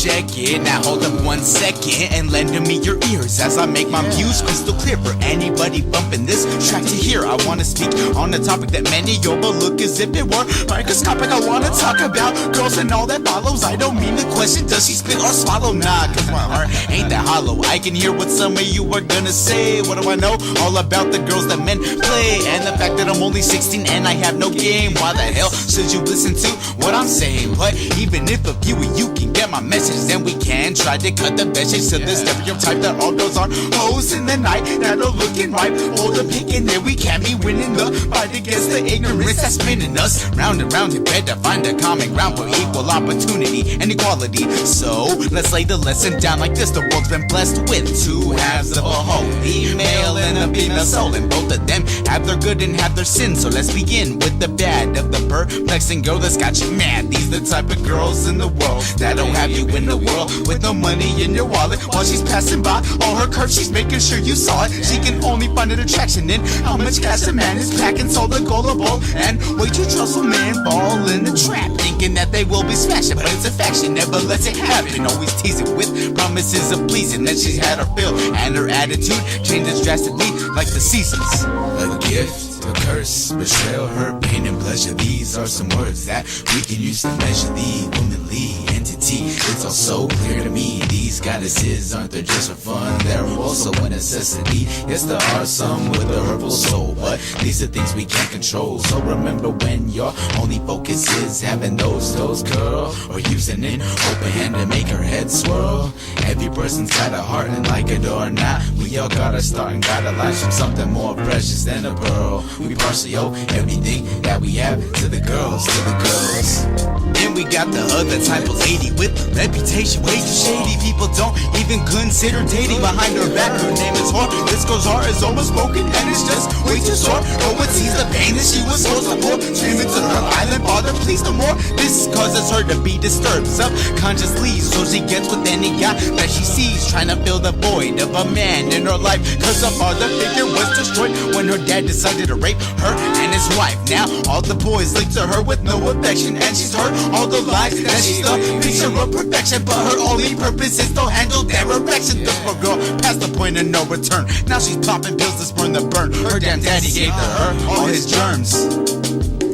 check it. Now hold up 1 second and lend me your ears as I make my views crystal clear for anybody bumping this track to hear. I wanna speak on a topic that many overlook as if it were microscopic. I wanna talk about girls and all that follows. I don't mean the question, does she spit or swallow? Nah, cause my heart ain't that hollow. I can hear what some of you are gonna say. What do I know? All about the girls that men play, and the fact that I'm only 16 and I have no game. Why the hell should you listen to what I'm saying? But even if a few of you can get my message, then we can try to cut the message to the stereotype that all girls are hoes in the night that are looking ripe. Hold the pick and then we can't be winning the fight against the ignorance that's spinning us round and round. You better find a common ground for equal opportunity and equality. So let's lay the lesson down like this. The world's been blessed with 2 halves of a whole, the male and a female soul, and both of them have their good and have their sin. So let's begin with the bad of the perplexing girl that's got you mad. These the type of girls in the world that'll have you in the world with no money in your wallet while she's passing by. All her curves, she's making sure you saw it. She can only find an attraction in how much cash a man is packing, so the gullible and way too trustful men fall in the trap, thinking that they will be smashing, but it's a faction, never lets it happen. Always teasing with promises of pleasing, that she's had her fill, and her attitude changes drastically like the seasons. A gift, a curse, betrayal, hurt, pain, and pleasure. These are some words that we can use to measure the womanly entity. It's all so clear to me. These goddesses aren't there just for fun, they're also a necessity. Yes, there are some with a hurtful soul, but these are things we can't control. So remember, when your only focus is having those curl, or using an open hand to make her head swirl. Every person's got a heart, and like it or not, we all gotta start and gotta launch from something more precious than a pearl. We partially owe everything that we have to the girls, to the girls. Then we got the other type of lady with a reputation way too shady. People don't even consider dating. Behind her back, her name is whore. This girl's heart is almost broken and it's just way too short. No one sees the pain that she was so support, screaming to her island father, please no more. This causes her to be disturbed subconsciously, so she gets with any guy that she sees, trying to fill the void of a man in her life. Cause her father figure was destroyed when her dad decided to rape her and his wife. Now all the boys look to her with no affection, and she's heard all the lies that she's the picture of perfection, but her only purpose is to handle their erection. This poor girl past the point of no return. Now she's popping pills to spurn the burn. Her damn daddy gave to her all his germs.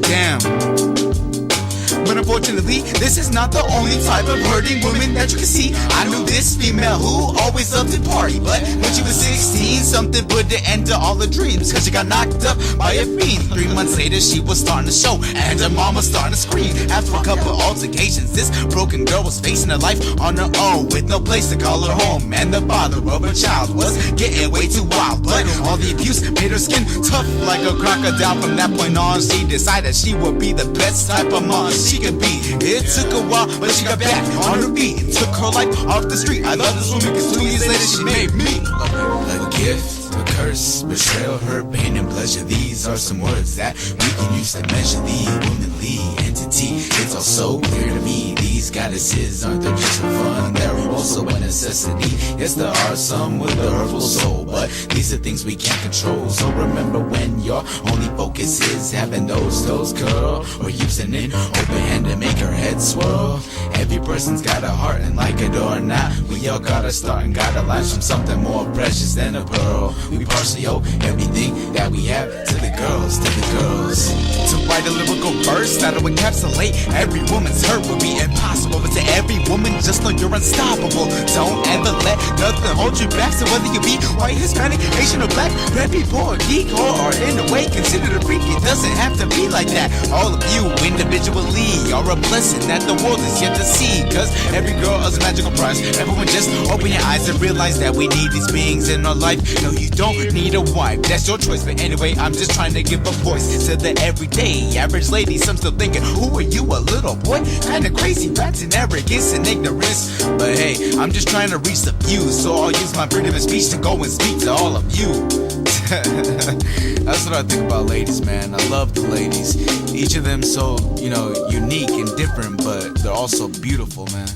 Damn. But unfortunately, this is not the only type of hurting woman that you can see. I knew this female who always loved to party, but when she was 16, something put an end to all her dreams, cause she got knocked up by a fiend. 3 months later, she was starting to show, and her mama starting to scream. After a couple altercations, this broken girl was facing her life on her own, with no place to call her home, and the father of her child was getting way too wild. But all the abuse made her skin tough like a crocodile. From that point on, she decided she would be the best type of mom she could be. It took a while, but she got back on her feet and took her life off the street. I love this woman cause 2 years later she made me a gift, a curse, betrayal, hurt, pain, and pleasure. These are some words that we can use to measure the womanly entity. It's all so clear to me. These goddesses aren't there just for fun, they're also a necessity. Yes, there are some with a hurtful soul, but these are things we can't control. So remember, when your only focus is having those curl, or using an open hand to make her head swirl. Every person's got a heart, and like it or not, we all gotta start and gotta launch from something more precious than a pearl. We partially owe everything that we have to the girls, to the girls. To write a lyrical verse that'll encapsulate every woman's hurt would be impossible, but to every woman, just know you're unstoppable. Don't ever let nothing hold you back. So whether you be white, Hispanic, Asian, or black, red, poor, geek, or in a way considered a freak, it doesn't have to be like that. All of you individually are a blessing that the world is yet to see, cause every girl is a magical prize. Everyone just open your eyes and realize that we need these beings in our life. No, you don't need a wife, that's your choice. But anyway, I'm just trying to give a voice to the everyday average lady. Some still thinking, who are you, a little boy? Kinda crazy, rats and arrogance and ignorance. But hey, I'm just trying to reach the few, so I'll use my freedom of speech to go and speak to all of you. That's what I think about ladies, man. I love the ladies. Each of them so, unique and different, but they're also beautiful, man.